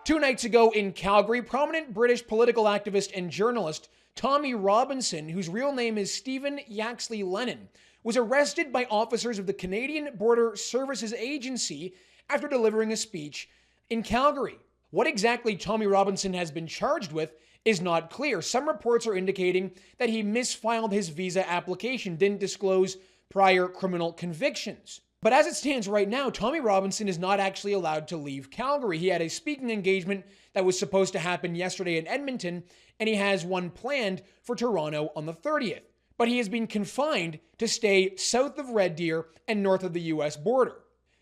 2 nights ago in Calgary, prominent British political activist and journalist Tommy Robinson, whose real name is Stephen Yaxley Lennon, was arrested by officers of the Canadian Border Services Agency after delivering a speech in Calgary. What exactly Tommy Robinson has been charged with is not clear. Some reports are indicating that he misfiled his visa application, didn't disclose prior criminal convictions. But as it stands right now, Tommy Robinson is not actually allowed to leave Calgary. He had a speaking engagement that was supposed to happen yesterday in Edmonton, and he has one planned for Toronto on the 30th. But he has been confined to stay south of Red Deer and north of the US border.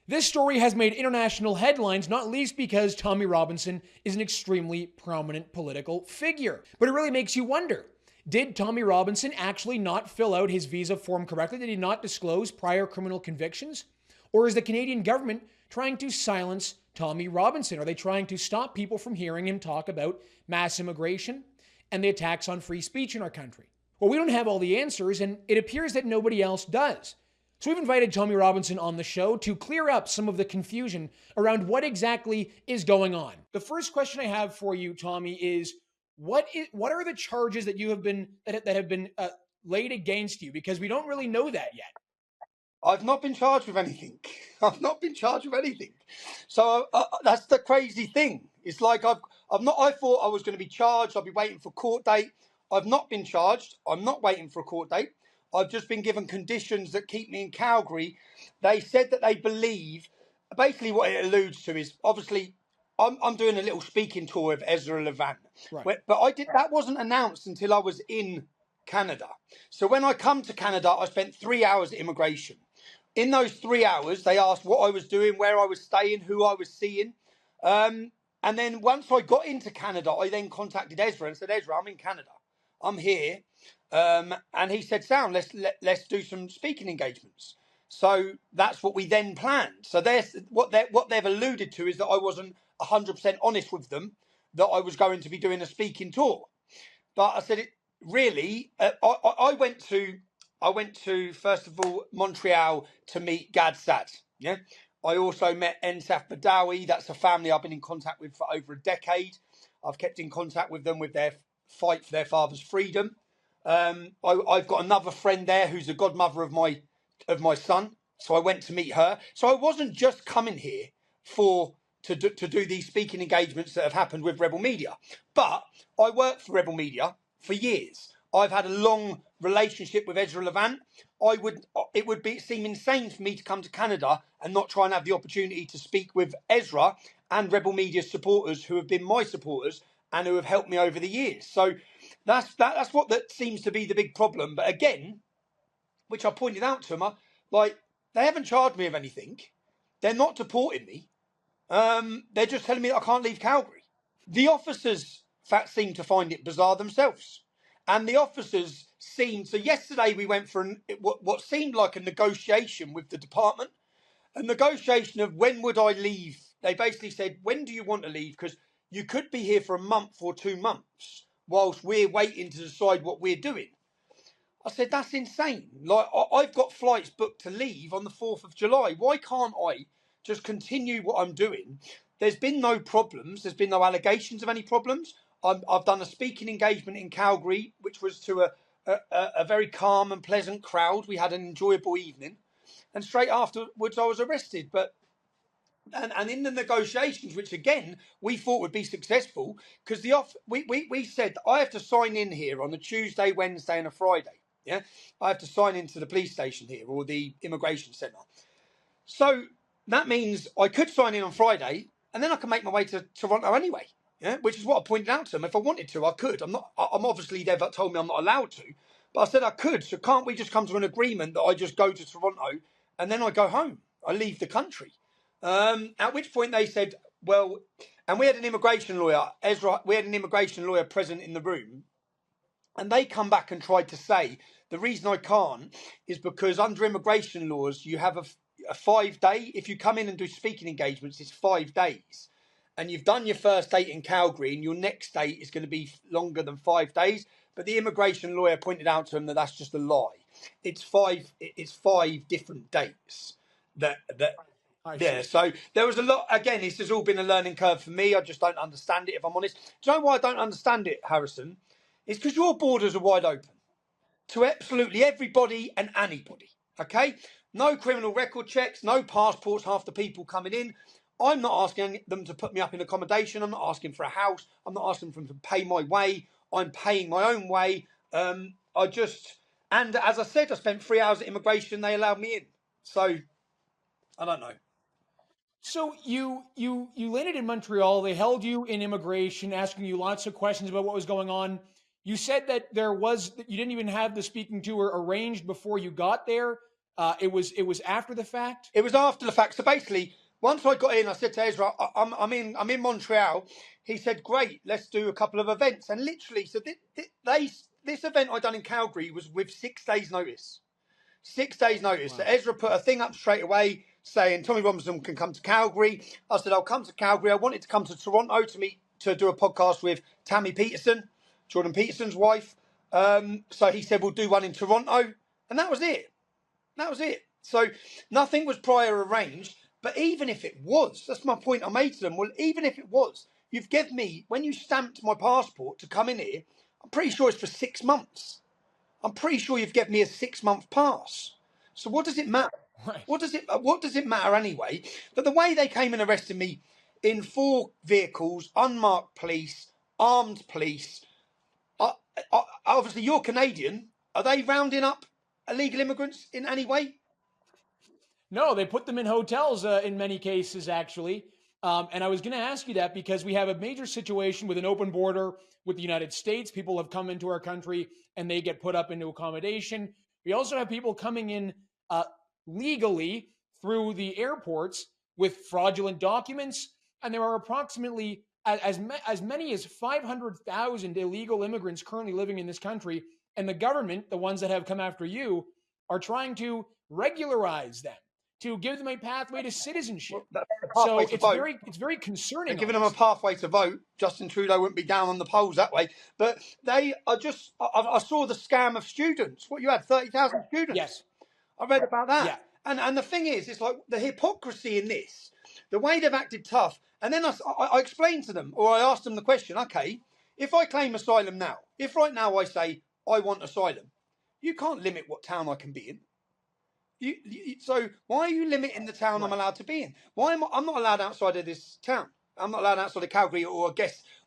This story has made international headlines, not least because Tommy Robinson is an extremely prominent political figure. But it really makes you wonder, did Tommy Robinson actually not fill out his visa form correctly? Did he not disclose prior criminal convictions? Or is the Canadian government trying to silence Tommy Robinson? Are they trying to stop people from hearing him talk about mass immigration and the attacks on free speech in our country? Well, we don't have all the answers, and it appears that nobody else does. So we've invited Tommy Robinson on the show to clear up some of the confusion around what exactly is going on. The first question I have for you, Tommy, is what are the charges that you have been that have been laid against you? Because we don't really know that yet. I've not been charged with anything. I've not been charged with anything. So that's the crazy thing. It's like I've not. I thought I was going to be charged. I'll be waiting for court date. I've not been charged. I'm not waiting for a court date. I've just been given conditions that keep me in Calgary. They said that they believe, basically what it alludes to is, obviously, I'm doing a little speaking tour of Ezra Levant. Right. But that wasn't announced until I was in Canada. So when I come to Canada, I spent 3 hours at immigration. In those 3 hours, they asked what I was doing, where I was staying, who I was seeing. And then once I got into Canada, I then contacted Ezra and said, Ezra, I'm in Canada. I'm here. And he said, Sound, let's do some speaking engagements. So that's what we then planned. So what they've alluded to is that I wasn't 100% honest with them, that I was going to be doing a speaking tour. But I said, I went to first of all Montreal to meet Gad Sad. Yeah, I also met Ensaf Badawi. That's a family I've been in contact with for over a decade. I've kept in contact with them with their fight for their father's freedom. I've got another friend there who's the godmother of my son. So I went to meet her. So I wasn't just coming here to do these speaking engagements that have happened with Rebel Media, but I worked for Rebel Media for years. I've had a long relationship with Ezra Levant. It would seem insane for me to come to Canada and not try and have the opportunity to speak with Ezra and Rebel Media supporters who have been my supporters and who have helped me over the years. So that's what that seems to be the big problem. But again, which I pointed out to them, they haven't charged me of anything. They're not deporting me. They're just telling me that I can't leave Calgary. The officers seem to find it bizarre themselves. And the officers so yesterday we went for what seemed like a negotiation with the department. A negotiation of when would I leave. They basically said, when do you want to leave? Because you could be here for a month or 2 months whilst we're waiting to decide what we're doing. I said, that's insane. Like, I've got flights booked to leave on the 4th of July. Why can't I just continue what I'm doing? There's been no problems. There's been no allegations of any problems. I've done a speaking engagement in Calgary, which was to a very calm and pleasant crowd. We had an enjoyable evening. And straight afterwards, I was arrested. And in the negotiations, which again we thought would be successful, because we said I have to sign in here on a Tuesday, Wednesday, and a Friday. Yeah, I have to sign into the police station here or the immigration centre. So that means I could sign in on Friday, and then I can make my way to Toronto anyway. Yeah, which is what I pointed out to them. If I wanted to, I could. I'm obviously they've told me I'm not allowed to, but I said I could. So can't we just come to an agreement that I just go to Toronto and then I go home? I leave the country. At which point they said, well, and we had an immigration lawyer, Ezra, we had an immigration lawyer present in the room, and they come back and tried to say, the reason I can't is because under immigration laws, you have a 5 day, if you come in and do speaking engagements, it's 5 days. And you've done your first date in Calgary and your next date is going to be longer than 5 days. But the immigration lawyer pointed out to him that that's just a lie. It's five different dates that I Yeah, see. so there was a lot. Again, this has all been a learning curve for me. I just don't understand it, if I'm honest. Do you know why I don't understand it, Harrison? It's because your borders are wide open to absolutely everybody and anybody. Okay? No criminal record checks, no passports, half the people coming in. I'm not asking them to put me up in accommodation. I'm not asking for a house. I'm not asking them to pay my way. I'm paying my own way. And as I said, I spent 3 hours at immigration. They allowed me in. So, I don't know. So you landed in Montreal. They held you in immigration, asking you lots of questions about what was going on. You said that you didn't even have the speaking tour arranged before you got there. It was after the fact. It was after the fact. So basically, once I got in, I said to Ezra, I'm in Montreal." He said, "Great, let's do a couple of events." And literally, so this event I done in Calgary was with 6 days' notice. 6 days' notice. Wow. So Ezra put a thing up straight away saying Tommy Robinson can come to Calgary. I said, "I'll come to Calgary." I wanted to come to Toronto to do a podcast with Tammy Peterson, Jordan Peterson's wife. So he said, "We'll do one in Toronto," and that was it. That was it. So nothing was prior arranged. But even if it was, that's my point I made to them. Well, even if it was, you've given me, when you stamped my passport to come in here, I'm pretty sure it's for 6 months. I'm pretty sure you've given me a 6-month pass. So what does it matter? Right. What does it matter anyway? But the way they came and arrested me in 4 vehicles, unmarked police, armed police. Obviously, you're Canadian. Are they rounding up illegal immigrants in any way? No, they put them in hotels in many cases, actually. And I was going to ask you that because we have a major situation with an open border with the United States. People have come into our country and they get put up into accommodation. We also have people coming in legally through the airports with fraudulent documents. And there are approximately as many as 500,000 illegal immigrants currently living in this country. And the government, the ones that have come after you, are trying to regularize them, to give them a pathway to citizenship. Well, So it's very concerning. They're giving them a pathway to vote. Justin Trudeau wouldn't be down on the polls that way. But they are just. I saw the scam of students. What, you had 30,000 students? Yes. I read about that. Yeah. And the thing is, it's like the hypocrisy in this, the way they've acted tough. And then I explained to them, or I asked them the question, okay, if I claim asylum now, if right now I say I want asylum, you can't limit what town I can be in. So why are you limiting the town I'm allowed to be in? I'm not allowed outside of this town? I'm not allowed outside of Calgary, or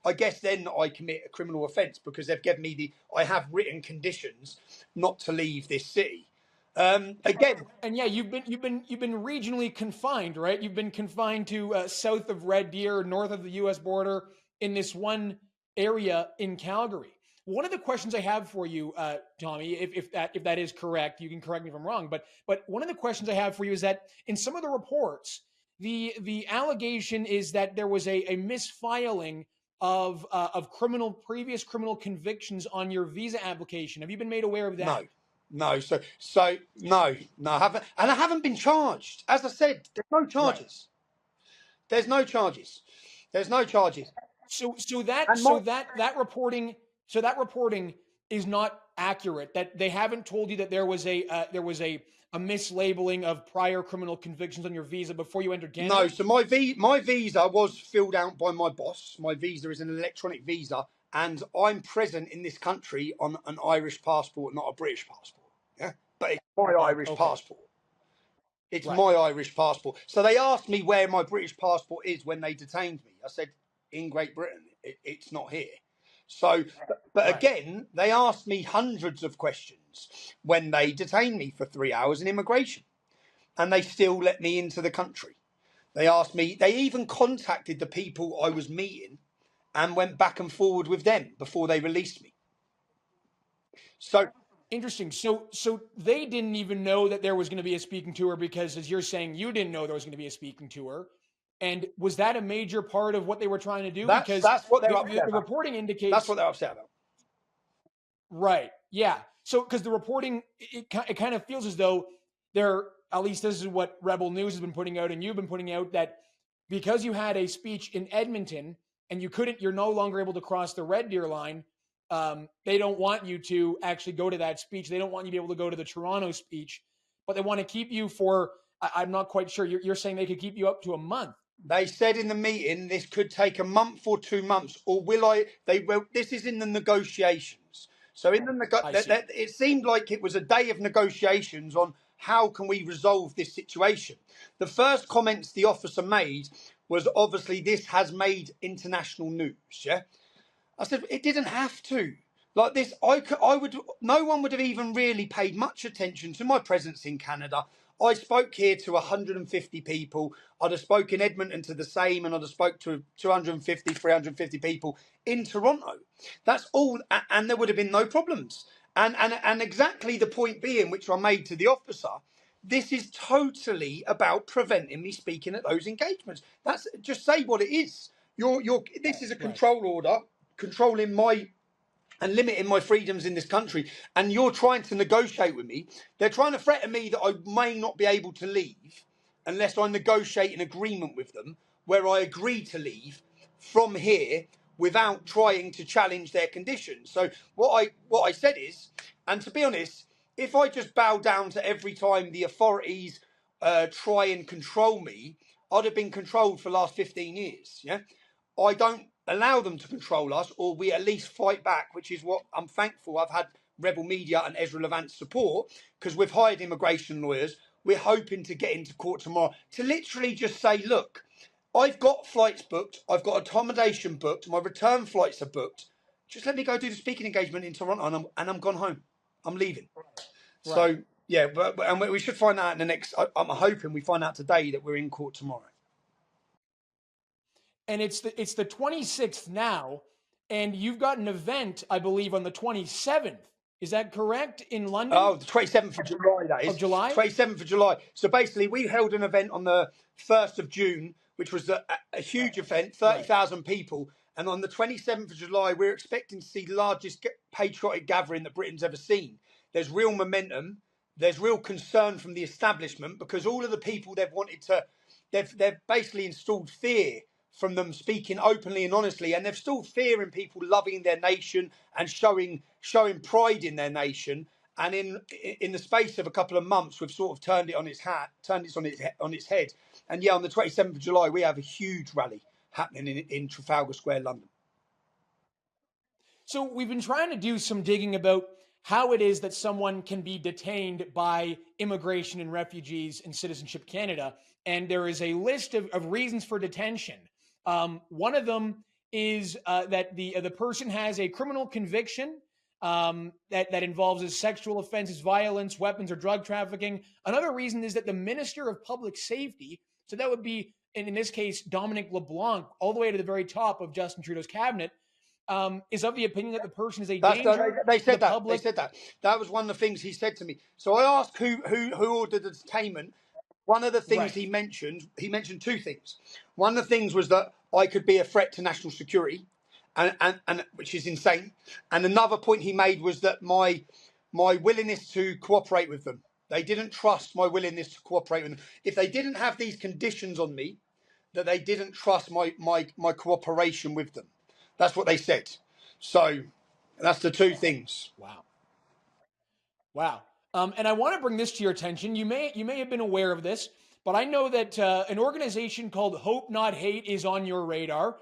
I guess then I commit a criminal offence because they've given me I have written conditions not to leave this city. Again, And yeah, you've been regionally confined, right? You've been confined to south of Red Deer, north of the U.S. border, in this one area in Calgary. One of the questions I have for you, Tommy, if that is correct, you can correct me if I'm wrong. But one of the questions I have for you is that in some of the reports, the allegation is that there was a misfiling of previous criminal convictions on your visa application. Have you been made aware of that? No. So no, I haven't, and I haven't been charged. As I said, there's no charges. Right. There's no charges. There's no charges. So that reporting is not accurate. That they haven't told you that there was a mislabeling of prior criminal convictions on your visa before you entered Canada. No. So my visa was filled out by my boss. My visa is an electronic visa, and I'm present in this country on an Irish passport, not a British passport. Yeah, but it's my Irish passport. It's my Irish passport. So they asked me where my British passport is when they detained me. I said, in Great Britain. It's not here. So, but again, they asked me hundreds of questions when they detained me for 3 hours in immigration, and they still let me into the country. They asked me, they even contacted the people I was meeting and went back and forward with them before they released me. So interesting. So they didn't even know that there was going to be a speaking tour because, as you're saying, you didn't know there was going to be a speaking tour. And was that a major part of what they were trying to do? Because that's what they're upset about. The reporting indicates that's what they're upset about. Right. Yeah. So because the reporting, it kind of feels as though they're, at least this is what Rebel News has been putting out, and you've been putting out, that because you had a speech in Edmonton and you're no longer able to cross the Red Deer line. They don't want you to actually go to that speech. They don't want you to be able to go to the Toronto speech, but they want to keep you for I'm not quite sure. You're saying they could keep you up to a month. They said in the meeting this could take a month or 2 months, or will I? This is in the negotiations. So in the I see. it seemed like it was a day of negotiations on how can we resolve this situation. The first comments the officer made was obviously this has made international news. Yeah, I said it didn't have to. Like this, I would. No one would have even really paid much attention to my presence in Canada. I spoke here to 150 people. I'd have spoken Edmonton to the same, and I'd have spoke to 250, 350 people in Toronto. That's all, and there would have been no problems. And exactly the point being, which I made to the officer, this is totally about preventing me speaking at those engagements. That's just say what it is. This is a control order controlling my and limiting my freedoms in this country, and you're trying to negotiate with me. They're trying to threaten me that I may not be able to leave unless I negotiate an agreement with them where I agree to leave from here without trying to challenge their conditions. So what I said is, and to be honest, if I just bow down to every time the authorities try and control me, I'd have been controlled for the last 15 years. Yeah, I don't allow them to control us, or we at least fight back, which is what I'm thankful I've had Rebel Media and Ezra Levant's support, because we've hired immigration lawyers. We're hoping to get into court tomorrow to literally just say, look, I've got flights booked, I've got accommodation booked, my return flights are booked. Just let me go do the speaking engagement in Toronto, and I'm gone home. I'm leaving. Right. So yeah, and we should find out in the next. I'm hoping we find out today that we're in court tomorrow. And it's the 26th now, and you've got an event, I believe, on the 27th. Is that correct? In London? Oh, the 27th of July, that is. Of July? 27th of July. So basically, we held an event on the 1st of June, which was a huge event, 30,000 people. And on the 27th of July, we're expecting to see the largest patriotic gathering that Britain's ever seen. There's real momentum. There's real concern from the establishment, because all of the people they've basically installed fear from them speaking openly and honestly, and they've still fear in people loving their nation and showing pride in their nation. And in the space of a couple of months, we've sort of turned it on its head. And yeah, on the 27th of July, we have a huge rally happening in Trafalgar Square, London. So we've been trying to do some digging about how it is that someone can be detained by Immigration and Refugees and Citizenship Canada. And there is a list of reasons for detention. One of them is that the person has a criminal conviction that involves sexual offenses, violence, weapons, or drug trafficking. Another reason is that the Minister of Public Safety, so that would be, in this case, Dominic LeBlanc, all the way to the very top of Justin Trudeau's cabinet, is of the opinion that the person is a danger. They said that. They said that. That was one of the things he said to me. So I asked who ordered the detainment. One of the things he mentioned two things. One of the things was that I could be a threat to national security, and which is insane. And another point he made was that my willingness to cooperate with them. They didn't trust my willingness to cooperate with them. If they didn't have these conditions on me, that they didn't trust my cooperation with them. That's what they said. So that's the two things. Wow. And I want to bring this to your attention. You may have been aware of this, but I know that an organization called Hope Not Hate is on your radar.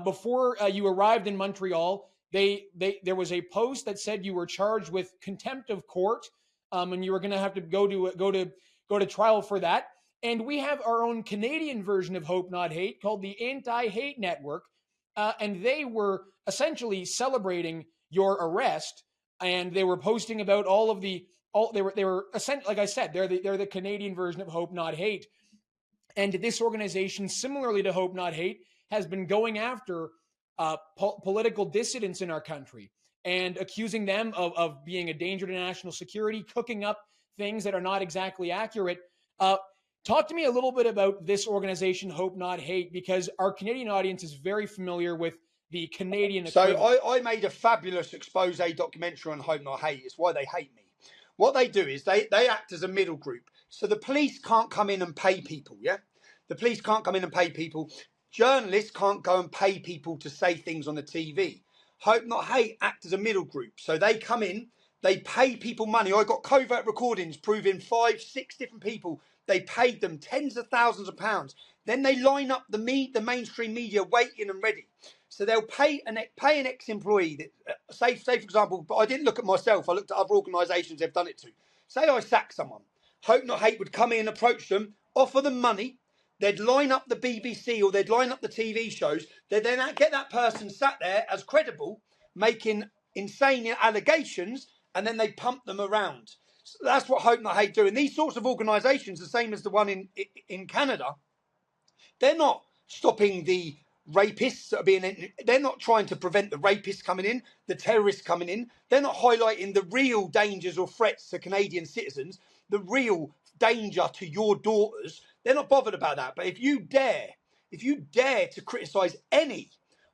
Before you arrived in Montreal, there was a post that said you were charged with contempt of court, and you were going to have to go to trial for that. And we have our own Canadian version of Hope Not Hate called the Anti-Hate Network, and they were essentially celebrating your arrest, and they were posting about they were essentially, like I said, they're the Canadian version of Hope Not Hate. And this organization, similarly to Hope Not Hate, has been going after political dissidents in our country and accusing them of being a danger to national security, cooking up things that are not exactly accurate. Talk to me a little bit about this organization, Hope Not Hate, because our Canadian audience is very familiar with the Canadian equivalent. So I made a fabulous expose documentary on Hope Not Hate. It's why they hate me. What they do is they act as a middle group. So the police can't come in and pay people, yeah? The police can't come in and pay people. Journalists can't go and pay people to say things on the TV. Hope Not Hate act as a middle group. So they come in, they pay people money. I got covert recordings proving 5, 6 different people They paid them tens of thousands of pounds. Then they line up the mainstream media waiting and ready. So they'll pay an ex-employee. Say for example, but I didn't look at myself. I looked at other organisations they've done it to. Say I sack someone. Hope Not Hate would come in, approach them, offer them money. They'd line up the BBC or they'd line up the TV shows. They'd then get that person sat there as credible, making insane allegations, and then they pump them around. So that's what Hope Not Hate do. And these sorts of organisations, the same as the one in Canada, they're not stopping the rapists that are being. They're not trying to prevent the rapists coming in, the terrorists coming in. They're not highlighting the real dangers or threats to Canadian citizens, the real danger to your daughters. They're not bothered about that. But if you dare to criticise any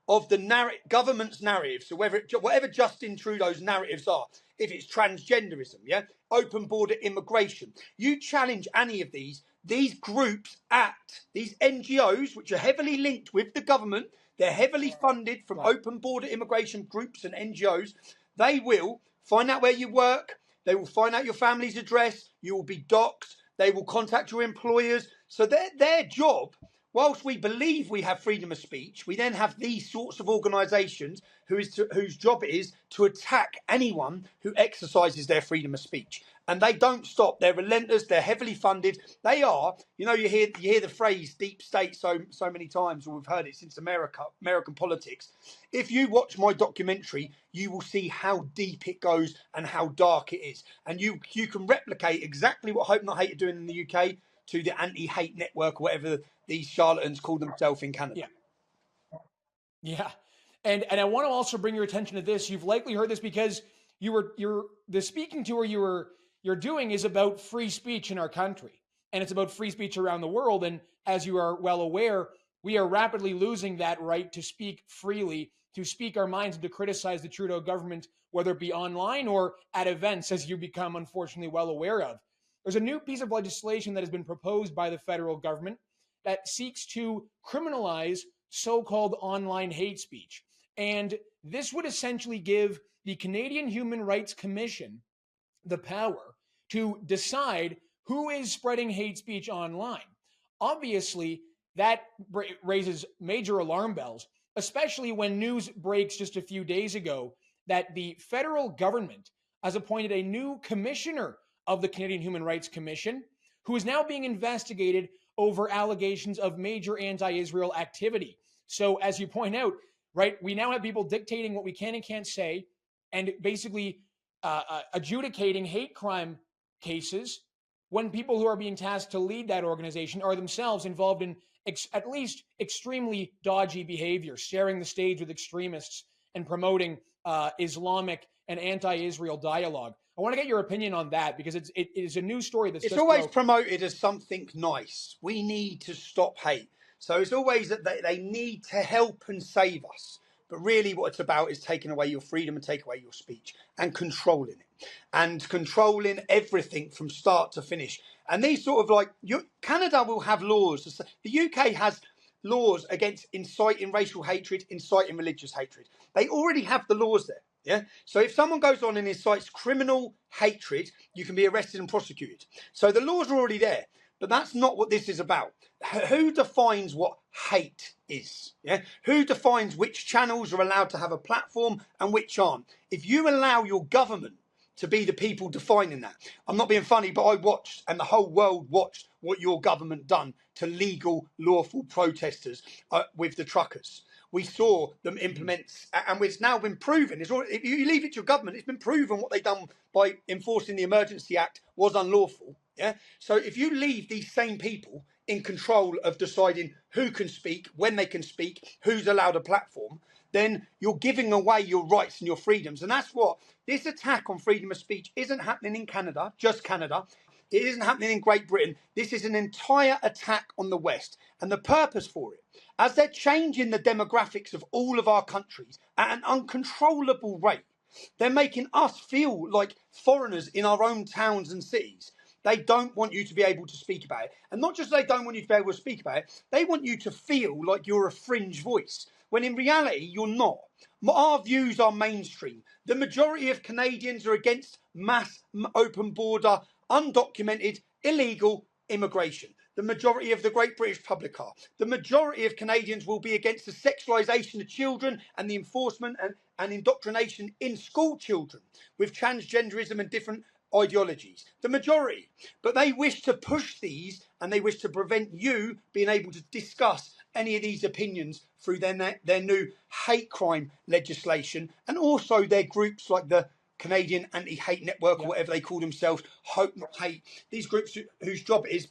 of the government's narratives, so whatever Justin Trudeau's narratives are, if it's transgenderism, yeah, open border immigration, you challenge any of these groups act, these NGOs, which are heavily linked with the government, they're heavily funded from open border immigration groups and NGOs. They will find out where you work. They will find out your family's address. You will be doxxed. They will contact your employers. So their job, whilst we believe we have freedom of speech, we then have these sorts of organisations whose job it is to attack anyone who exercises their freedom of speech. And they don't stop. They're relentless. They're heavily funded. They are, you hear the phrase deep state so many times, or we've heard it since American politics. If you watch my documentary, you will see how deep it goes and how dark it is. And you can replicate exactly what Hope Not Hate are doing in the UK to the anti-hate network, or whatever these charlatans call themselves in Canada. Yeah. And I want to also bring your attention to this. You've likely heard this because the speaking tour you're doing is about free speech in our country, and it's about free speech around the world. And as you are well aware, we are rapidly losing that right to speak freely, to speak our minds, and to criticize the Trudeau government, whether it be online or at events, as you become unfortunately well aware of. There's a new piece of legislation that has been proposed by the federal government that seeks to criminalize so-called online hate speech. And this would essentially give the Canadian Human Rights Commission the power to decide who is spreading hate speech online. Obviously, that raises major alarm bells, especially when news breaks just a few days ago that the federal government has appointed a new commissioner of the Canadian Human Rights Commission, who is now being investigated over allegations of major anti-Israel activity. So, as you point out, right, we now have people dictating what we can and can't say, and basically adjudicating hate crime cases when people who are being tasked to lead that organization are themselves involved in at least extremely dodgy behavior, sharing the stage with extremists and promoting Islamic and anti-Israel dialogue. I want to get your opinion on that, because it is a news story that's always promoted as something nice. We need to stop hate. So it's always that they need to help and save us. But really what it's about is taking away your freedom and taking away your speech and controlling it. And controlling everything from start to finish. And these sort of Canada will have laws. The UK has laws against inciting racial hatred, inciting religious hatred. They already have the laws there. Yeah. So if someone goes on and incites criminal hatred, you can be arrested and prosecuted. So the laws are already there. But that's not what this is about. Who defines what hate is? Yeah? Who defines which channels are allowed to have a platform and which aren't? If you allow your government to be the people defining that, I'm not being funny, but I watched, and the whole world watched, what your government done to legal, lawful protesters with the truckers. We saw them implement, and it's now been proven. If you leave it to your government, it's been proven what they've done by enforcing the Emergency Act was unlawful. Yeah. So if you leave these same people in control of deciding who can speak, when they can speak, who's allowed a platform, then you're giving away your rights and your freedoms. And that's what this attack on freedom of speech isn't happening in Canada, just Canada. It isn't happening in Great Britain. This is an entire attack on the West. And the purpose for it, as they're changing the demographics of all of our countries at an uncontrollable rate, they're making us feel like foreigners in our own towns and cities. They don't want you to be able to speak about it. And not just they don't want you to be able to speak about it, they want you to feel like you're a fringe voice, when in reality, you're not. Our views are mainstream. The majority of Canadians are against mass open border, undocumented, illegal immigration. The majority of the great British public are. The majority of Canadians will be against the sexualisation of children and the enforcement and indoctrination in school children with transgenderism and different ideologies. The majority. But they wish to push these and they wish to prevent you being able to discuss any of these opinions through their new hate crime legislation, and also their groups like the Canadian Anti-Hate Network, or whatever they call themselves, Hope Not Hate. These groups whose job is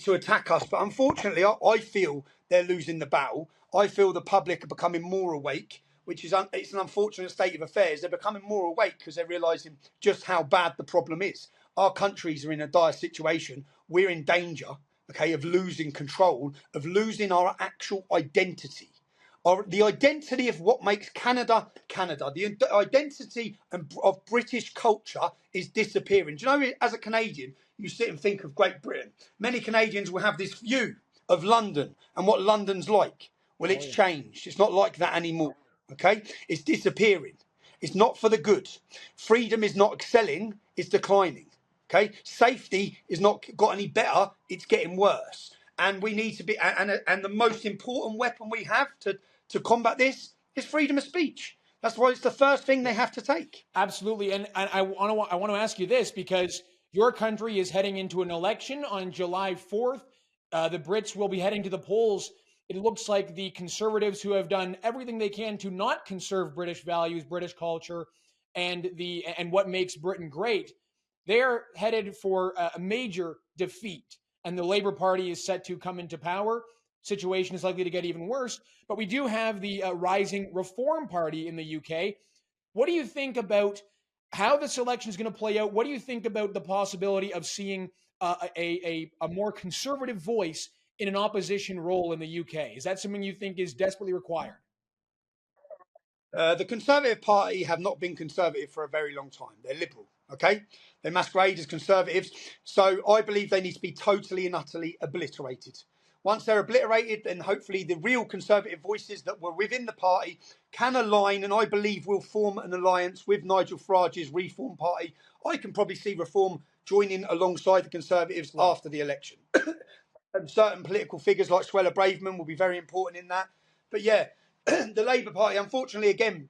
to attack us. But unfortunately, I feel they're losing the battle. I feel the public are becoming more awake, which is it's an unfortunate state of affairs. They're becoming more awake because they're realising just how bad the problem is. Our countries are in a dire situation. We're in danger, okay, of losing control, of losing our actual identity. The identity of what makes Canada, Canada. The identity of British culture is disappearing. Do you know, as a Canadian, you sit and think of Great Britain. Many Canadians will have this view of London and what London's like. Well, it's changed. It's not like that anymore, okay? It's disappearing. It's not for the good. Freedom is not excelling, it's declining, okay? Safety is not got any better, it's getting worse. And we need to be, and the most important weapon we have to combat this is freedom of speech. That's why it's the first thing they have to take. Absolutely. And I want to ask you this, because your country is heading into an election on July 4th. The Brits will be heading to the polls. It looks like the Conservatives, who have done everything they can to not conserve British values, British culture, and what makes Britain great, they're headed for a major defeat. And the Labour Party is set to come into power. Situation is likely to get even worse. But we do have the rising Reform Party in the UK. What do you think about how this election is going to play out? What do you think about the possibility of seeing a more conservative voice in an opposition role in the UK? Is that something you think is desperately required? The Conservative Party have not been conservative for a very long time. They're liberal, okay? They masquerade as conservatives. So I believe they need to be totally and utterly obliterated. Once they're obliterated, then hopefully the real conservative voices that were within the party can align, and I believe will form an alliance with Nigel Farage's Reform Party. I can probably see Reform joining alongside the Conservatives after the election. And certain political figures like Suella Braverman will be very important in that. But yeah, the Labour Party, unfortunately, again,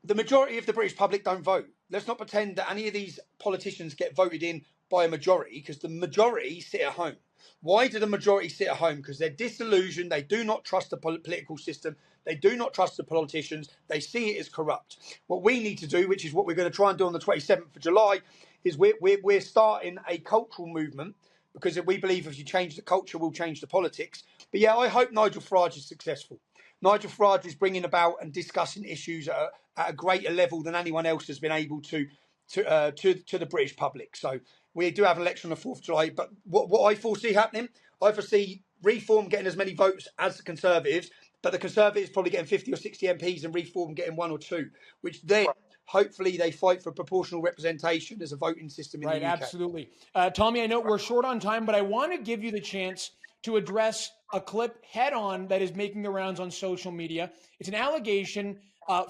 the majority of the British public don't vote. Let's not pretend that any of these politicians get voted in by a majority, because the majority sit at home. Why do the majority sit at home? Because they're disillusioned. They do not trust the political system. They do not trust the politicians. They see it as corrupt. What we need to do, which is what we're going to try and do on the 27th of July, is we're starting a cultural movement, because we believe if you change the culture, we'll change the politics. But yeah, I hope Nigel Farage is successful. Nigel Farage is bringing about and discussing issues at a greater level than anyone else has been able to the British public. So we do have an election on the 4th of July. But what I foresee happening, I foresee Reform getting as many votes as the Conservatives, but the Conservatives probably getting 50 or 60 MPs and Reform getting 1 or 2, which then hopefully they fight for proportional representation as a voting system in the UK. Right, absolutely. Tommy, I know we're short on time, but I want to give you the chance to address a clip head on that is making the rounds on social media. It's an allegation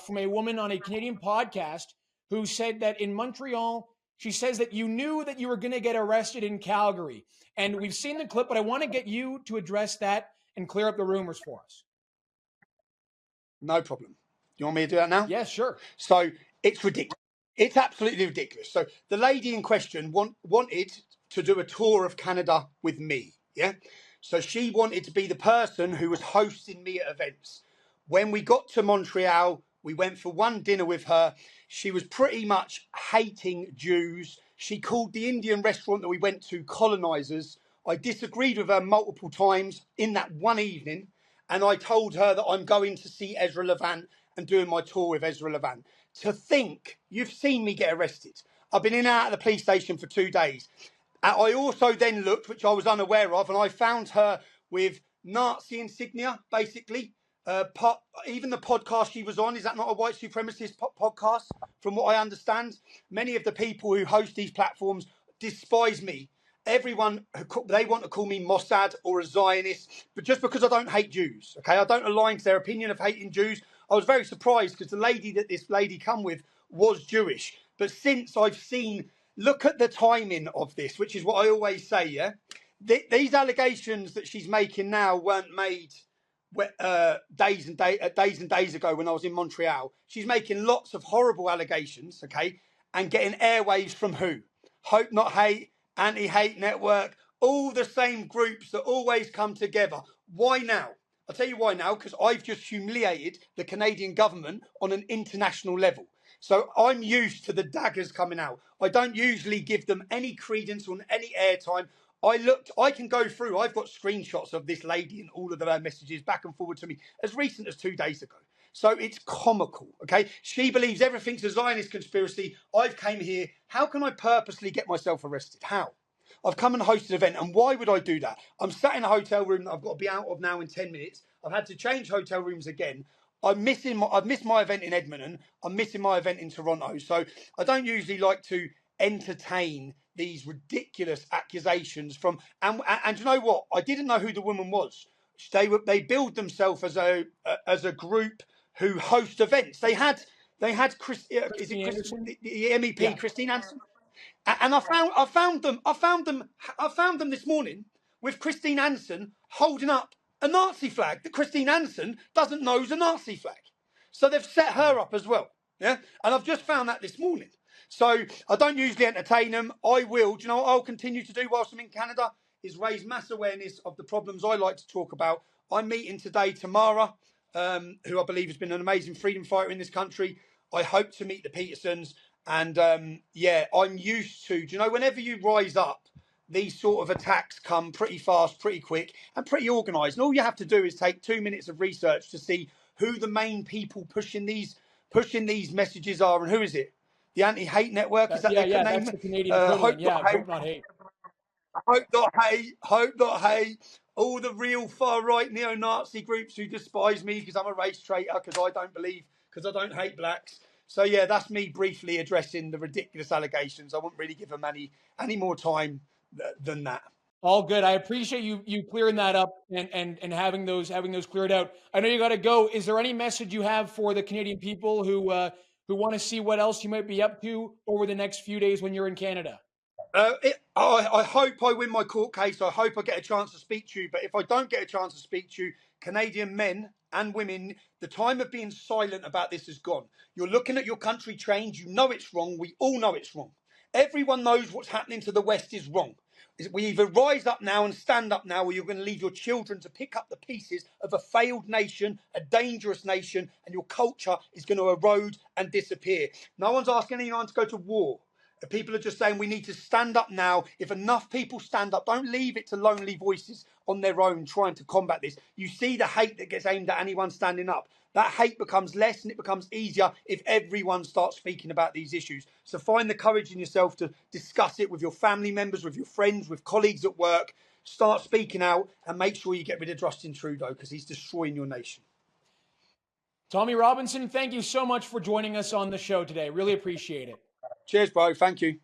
from a woman on a Canadian podcast who said that in Montreal, she says that you knew that you were going to get arrested in Calgary. And we've seen the clip, but I want to get you to address that and clear up the rumors for us. No problem. You want me to do that now? Yes, sure. So it's ridiculous. It's absolutely ridiculous. So the lady in question wanted to do a tour of Canada with me. Yeah. So she wanted to be the person who was hosting me at events. When we got to Montreal, we went for one dinner with her. She was pretty much hating Jews. She called the Indian restaurant that we went to colonizers. I disagreed with her multiple times in that one evening. And I told her that I'm going to see Ezra Levant and doing my tour with Ezra Levant. To think, you've seen me get arrested. I've been in and out of the police station for 2 days. I also then looked, which I was unaware of, and I found her with Nazi insignia, basically. Even the podcast she was on, is that not a white supremacist podcast? From what I understand, many of the people who host these platforms despise me. Everyone, they want to call me Mossad or a Zionist, but just because I don't hate Jews, okay? I don't align to their opinion of hating Jews. I was very surprised because the lady that this lady come with was Jewish. But since I've seen, look at the timing of this, which is what I always say, yeah? these allegations that she's making now weren't made days and days ago when I was in Montreal. She's making lots of horrible allegations, okay, and getting airwaves from who? Hope Not Hate, Anti-Hate Network, all the same groups that always come together. Why now? I'll tell you why now, because I've just humiliated the Canadian government on an international level. So I'm used to the daggers coming out. I don't usually give them any credence or any airtime. I can go through, I've got screenshots of this lady and all of her messages back and forward to me as recent as 2 days ago. So it's comical, okay? She believes everything's a Zionist conspiracy. I've came here. How can I purposely get myself arrested? How? I've come and hosted an event, and why would I do that? I'm sat in a hotel room that I've got to be out of now in 10 minutes. I've had to change hotel rooms again. I've missed my event in Edmonton. I'm missing my event in Toronto. So I don't usually like to entertain these ridiculous accusations from, and you know what? I didn't know who the woman was. They billed themselves as a group who host events. They had the MEP, yeah. Christine Anderson. And I found them this morning with Christine Anderson holding up a Nazi flag that Christine Anderson doesn't know is a Nazi flag. So they've set her up as well. Yeah. And I've just found that this morning. So I don't usually entertain them. I will. Do you know what I'll continue to do whilst I'm in Canada? Is raise mass awareness of the problems I like to talk about. I'm meeting today Tamara, who I believe has been an amazing freedom fighter in this country. I hope to meet the Petersons. And yeah, I'm used to, do you know, whenever you rise up, these sort of attacks come pretty fast, pretty quick, and pretty organised. And all you have to do is take 2 minutes of research to see who the main people pushing these messages are, and who is it? The Anti-Hate Network? Is that their name? That's the Canadian equivalent. Hope Not Hate. Hope Not Hate. Hope Not Hate. All the real far-right neo-Nazi groups who despise me because I'm a race traitor, because I don't hate blacks. So yeah, that's me briefly addressing the ridiculous allegations. I won't really give them any more time than that. All good. I appreciate you clearing that up and having those cleared out. I know you got to go. Is there any message you have for the Canadian people who want to see what else you might be up to over the next few days when you're in Canada? I hope I win my court case. I hope I get a chance to speak to you. But if I don't get a chance to speak to you, Canadian men and women, the time of being silent about this is gone. You're looking at your country change. You know it's wrong. We all know it's wrong. Everyone knows what's happening to the West is wrong. We either rise up now and stand up now, or you're going to leave your children to pick up the pieces of a failed nation, a dangerous nation, and your culture is going to erode and disappear. No one's asking anyone to go to war. People are just saying we need to stand up now. If enough people stand up, don't leave it to lonely voices on their own trying to combat this. You see the hate that gets aimed at anyone standing up. That hate becomes less and it becomes easier if everyone starts speaking about these issues. So find the courage in yourself to discuss it with your family members, with your friends, with colleagues at work. Start speaking out and make sure you get rid of Justin Trudeau because he's destroying your nation. Tommy Robinson, thank you so much for joining us on the show today. Really appreciate it. Cheers, bro. Thank you.